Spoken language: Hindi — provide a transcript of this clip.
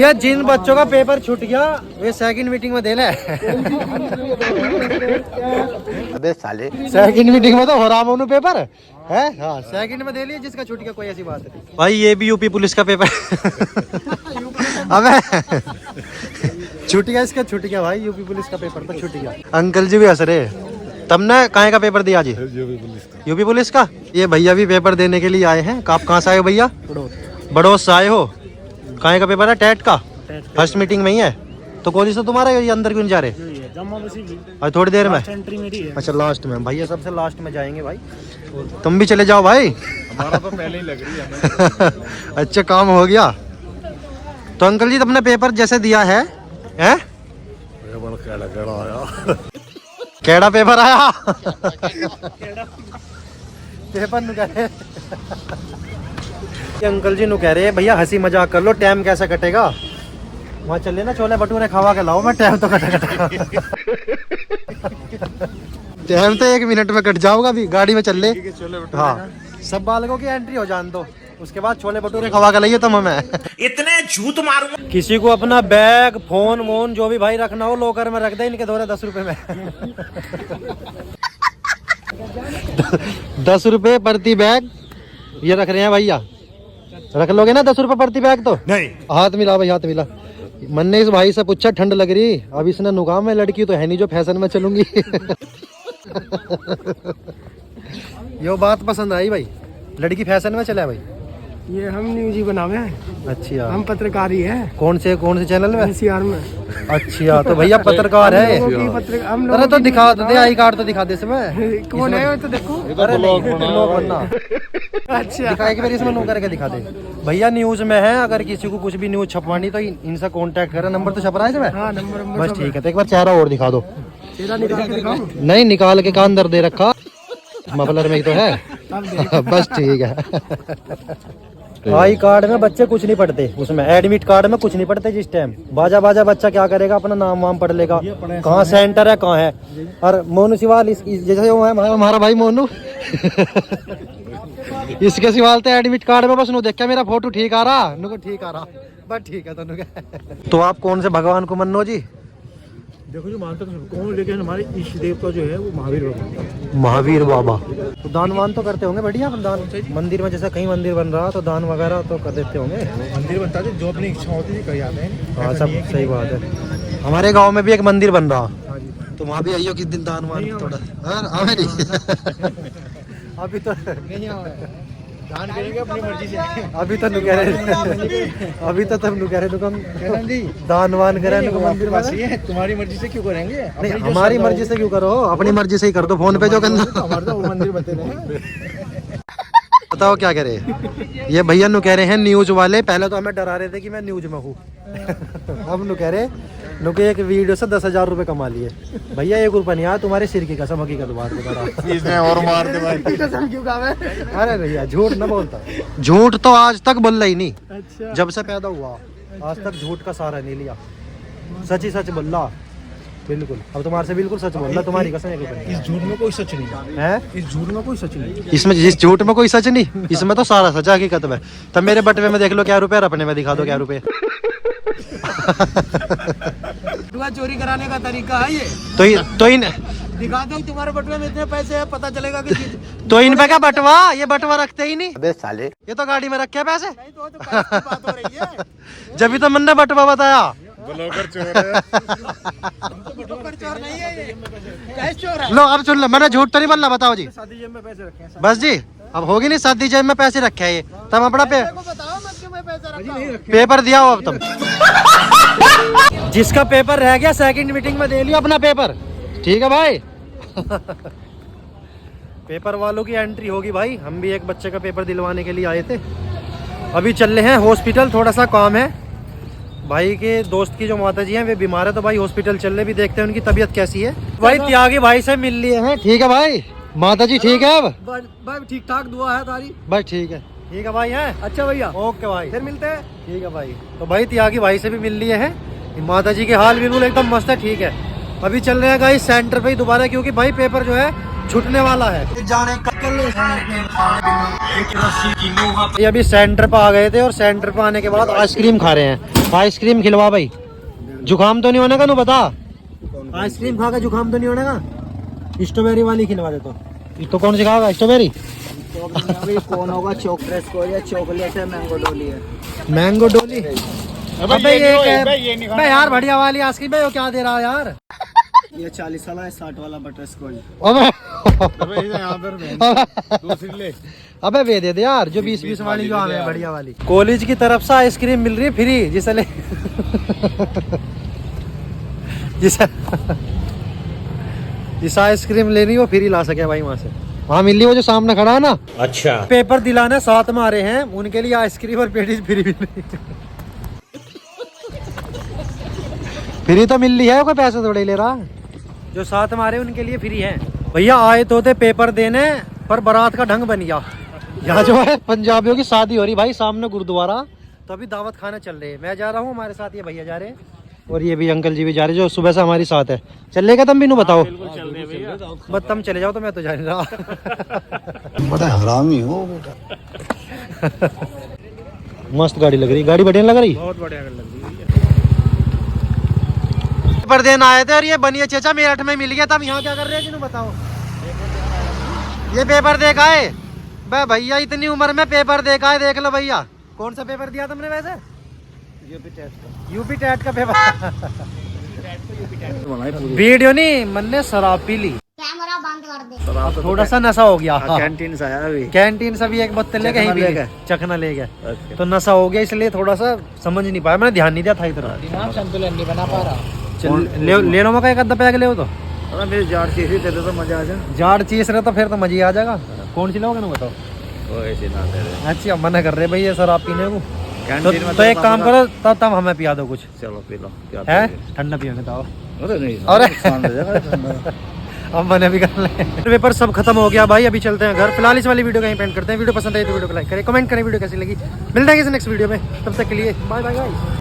यार जिन बच्चों का पेपर छूट गया वे सेकंड मीटिंग में देना है। अबे साले सेकंड मीटिंग में तो हो रहा है पेपर है। हाँ सेकंड में दे लिया जिसका छूट गया, कोई ऐसी बात नहीं भाई। ये भी यूपी पुलिस का पेपर अबे छूट गया, इसका छूट गया भाई, यूपी पुलिस का पेपर तो छूट गया। अंकल जी भी हंस रहे। तुमने कहाँ का पेपर दिया जी? यूपी पुलिस का। ये भैया भी पेपर देने के लिए आए हैं। आप कहाँ से आए हो भैया? बड़ोस से आए हो। कहाँ का पेपर है? टेट का। फर्स्ट मीटिंग में ही है तो कॉलेज से तुम्हारा ये अंदर क्यों नहीं जा रहे? और थोड़ी देर में अच्छा लास्ट में। भैया सबसे लास्ट में जाएंगे भाई, तुम भी चले जाओ भाई। हमारा तो पहले ही लग रही है। अच्छा काम हो गया। तो अंकल जी तुमने पेपर जैसे दिया है, हैं? केड़ा पेपर आया? पेपर नु कह रहे अंकल जी नु कह रहे भैया हंसी मजाक कर लो, टाइम कैसे कटेगा? वहाँ चले ना छोले भटूरे खावा के लाओ, मैं टाइम तो कटेगा। टाइम तो 1 मिनट में कट जाओगा, अभी गाड़ी में चल ले। हाँ सब बालकों की एंट्री हो जान दो, उसके बाद छोले भटूरे खवा के लाइए तुम हमें। इतने झूठ मारूंगा। किसी को अपना बैग फोन वोन जो भी भाई रखना हो लॉकर में रख दे, इनके दौरे 10 रुपए में। 10 रुपए प्रति बैग ये रख रहे हैं भैया। रख लोगे ना 10 रुपए प्रति बैग? तो नहीं। हाथ मिला भाई, हाथ मिला। मन ने इस भाई से पूछा ठंड लग रही, अब इसने नुकाम में लड़की तो है नहीं जो फैशन में चलूंगी। यो बात पसंद आई भाई, लड़की फैशन में चला भाई। ये हम न्यूज ही बनावे हैं। अच्छा हम पत्रकार ही है। कौन से चैनल में? एनसीआर में। अच्छा तो भैया पत्रकार है। अरे तो दिखा दे, आई कार्ड तो दिखा दे इसमें। कौन है तो देखो। अरे ब्लॉग बनना। अच्छा दिखा एक बार इसमें नो करके दिखा दे। भैया न्यूज में है, अगर किसी को कुछ भी न्यूज छपवानी तो इनसे कांटेक्ट करें। नंबर तो छप रहा है इसमें? हाँ नंबर बस ठीक है। तो एक बार चेहरा और दिखा दो। चेहरा निकाल के दिखाओ। नहीं निकाल के कान अंदर दे रखा, मफलर में ही तो है। बस ठीक है। आई कार्ड में बच्चे कुछ नहीं पढ़ते, उसमें एडमिट कार्ड में कुछ नहीं पढ़ते। जिस टाइम बाजा बाजा क्या करेगा, अपना नाम वाम पढ़ लेगा, कहाँ सेंटर है कहाँ है। और मोनू सिवाल जैसे वो है हमारा भाई मोनू। इसके सिवाल तो एडमिट कार्ड में बस नु देख के मेरा फोटो ठीक आ रहा, नुको ठीक आ रहा, बस ठीक है। तो आप कौन से भगवान को मनो जी? देखो जो मानते कौन, लेकिन हमारे इष्ट देवता जो है वो महावीर बाबा। महावीर बाबा। तो दान वान तो करते होंगे बढ़िया? दान मंदिर में जैसे कहीं मंदिर बन रहा तो दान वगैरह तो कर देते होंगे। मंदिर बनता है जो अपनी इच्छा होती है कहीं आते हैं। हाँ सब सही बात है। हमारे गांव में भी एक मंदिर बन रहा, तो वहाँ भी आइयो किस दिन दान वान थोड़ा। अभी तो दान करेंगे अपनी मर्जी से। अभी तो नु कह रहे, अभी तो तुम नु कह रहे तुम दान वान करें मंदिर में। तुम्हारी मर्जी से क्यों करेंगे? नहीं हमारी मर्जी से क्यों करो, अपनी मर्जी से ही कर दो। फोन पे जो करना। हमारे तो मंदिर बनते नहीं। बताओ क्या करे। ये भैया नु कह रहे हैं न्यूज वाले, पहले तो हमें डरा रहे थे कि मैं न्यूज में हूँ। अब नु कह रहे नु के एक वीडियो से 10,000 रुपए कमा लिए। भैया 1 रुपया नहीं आया, तुम्हारे सिर की कसम, हकीकत बात बता रहा। इसने और मार दे भाई। क्यों कहा? अरे भैया झूठ ना बोलता, झूठ तो आज तक बोल ही नहीं। अच्छा जब से पैदा हुआ आज तक झूठ का सहारा नहीं लिया, सच ही सच बोल रहा। बिल्कुल अब तुम्हारे से बिल्कुल सच बोल रहा, तुम्हारी कसम। इस झूठ में कोई सच नहीं है। इस झूठ में कोई सच नहीं। इसमें जिस झूठ में कोई सच नहीं, इसमें तो सारा सच हकीकत में। तब मेरे बटवे में देख लो क्या रुपए, अपने में दिखा दो क्या रुपए। चोरी कराने का तरीका है ये। तो इन दिखा दो तुम्हारे बटुए में इतने पैसे हैं, पता चलेगा कि तो इन पे क्या बटवा, ये बटवा रखते ही नहीं। अबे साले ये तो गाड़ी में रखे पैसे। नहीं तो पैसे की बात हो रही है। जब भी तो मैंने बटवा बताया। ब्लॉगर चोर है। बटुआ चोर नहीं है ये, कैश चोर है। लो अब सुन लो, मैंने झूठ तो नहीं बोलना। बताओ जी। शादी जेब में पैसे रखे हैं। बस जी अब होगी नहीं, शादी जेब में पैसे रखे हैं ये। तब अपना बताओ मत क्यों मैं पैसे रखा हूं। पेपर दिया हो अब तुम। जिसका पेपर रह गया सेकंड मीटिंग में दे लियो अपना पेपर, ठीक है भाई। पेपर वालों की एंट्री होगी भाई। हम भी एक बच्चे का पेपर दिलवाने के लिए आए थे, अभी चल रहे हैं हॉस्पिटल, थोड़ा सा काम है। भाई के दोस्त की जो माता जी हैं वे बीमार है, तो भाई हॉस्पिटल चल रहे, भी देखते हैं उनकी तबीयत कैसी है। भाई त्यागी भाई से मिल लिए हैं, ठीक है भाई। माता जी ठीक है अब? भाई ठीक ठाक दुआ है तारी। बस ठीक है भाई है। अच्छा भैया ओके भाई फिर मिलते हैं। ठीक है भाई। तो भाई त्यागी भाई से भी मिल लिए हैं, माता जी के हाल बिल्कुल एकदम मस्त है, ठीक है। अभी चल रहे हैं गाइस सेंटर पे ही दोबारा, क्योंकि भाई पेपर जो है छूटने वाला है। ये अभी सेंटर पे आ गए थे और सेंटर पे आने के बाद आइसक्रीम खा रहे हैं। आइसक्रीम खिलवा भाई, जुकाम तो नहीं होने का ना बता। आइसक्रीम खा के जुकाम तो नहीं होने का। स्ट्रॉबेरी वाली खिलवा दे तो कौन सी खाएगा स्ट्रॉबेरी? कौन होगा? चॉकलेट को या चॉकलेट है, मैंगो डोली है। मैंगो डोली। अबे ये यार बढ़िया वाली आइसक्रीम है, वो क्या दे रहा है यार? ये 40 वाला है, 60 वाला बटर स्कॉच। अबे यहाँ पर दूसरी ले। अबे वे दे दे यार, जो 20-20 वाली जो है बढ़िया वाली। कॉलेज की तरफ से आइसक्रीम मिल रही है फ्री, जिसे ले जिस आइसक्रीम लेनी वो फ्री ला सके भाई वहाँ से। वहाँ मिल रही वो जो सामने खड़ा है ना। अच्छा पेपर दिलाने साथ में आ रहे हैं, उनके लिए आइसक्रीम और पेटीज फ्री मिल रही है। फ्री तो मिल रही है, कोई पैसे थोड़े ले रहा। जो साथ में आ रहे हैं उनके लिए फ्री है। भैया आए तो थे पेपर देने, पर बारात का ढंग बन गया। यहाँ जो है पंजाबियों की शादी हो रही भाई, सामने गुरुद्वारा, तो अभी दावत खाने चल रहे हैं। मैं जा रहा हूँ, हमारे साथ ये भैया जा रहे हैं, और ये भी अंकल जी भी जा रहे हैं जो सुबह से हमारी साथ है। चलेगा तुम भी नु बताओ? बस तुम चले जाओ तो मैं तो जा नहीं रहा। बड़ा हरामी हो बेटा। मस्त गाड़ी लग रही, गाड़ी बढ़िया लग रही, बहुत बढ़िया लग रही है। पेपर देने आए थे और ये बनिया चेचा मेरठ में मिल गया। तब यहाँ क्या कर रहे हैं जिन्हों बताओ? ये पेपर देखा है बे भैया, इतनी उम्र में पेपर देखा है, देख लो भैया। कौन सा पेपर दिया तुमने वैसे? यूपी टेट का पेपर। वीडियो नहीं, मन ने शराब पी ली, कैमरा बंद कर दे। थोड़ा सा नशा हो गया। कैंटीन से आया अभी। कैंटीन से भी एक बोतल ले कहीं भी चखना ले गए, तो नशा हो गया, इसलिए थोड़ा सा समझ नहीं पाया, मैंने ध्यान नहीं दिया था इतना। दिमाग संतुलन नहीं बना पा रहा। ले लो मका एक अद्धा पैक ले हो तो। अरे मेरी जाड़ चीज ही दे दे तो मजा आ जाए। जाड़ चीज रहे तो फिर तो मजा ही आ जाएगा। कौन सी लोगे ना बताओ? वो ऐसे ना दे दे। अच्छा मना कर रहे भैया सर आप पीने को, कैंटीन में तो एक काम करो, तब हमें पिया दो कुछ। चलो पी लो। है ठंडा पियोगे तो? अरे नहीं, अरे नुकसान हो जाएगा। अब मैंने भी कर ले। पेपर सब खत्म हो गया भाई, अभी चलते हैं घर। फिलहाल इस वाली वीडियो का यहीं पेंट करते हैं। वीडियो पसंद आई तो वीडियो को लाइक करें, कमेंट करें, वीडियो कैसी लगी। मिलते हैं किसी नेक्स्ट वीडियो में, तब तक के लिए बाय बाय गाइस।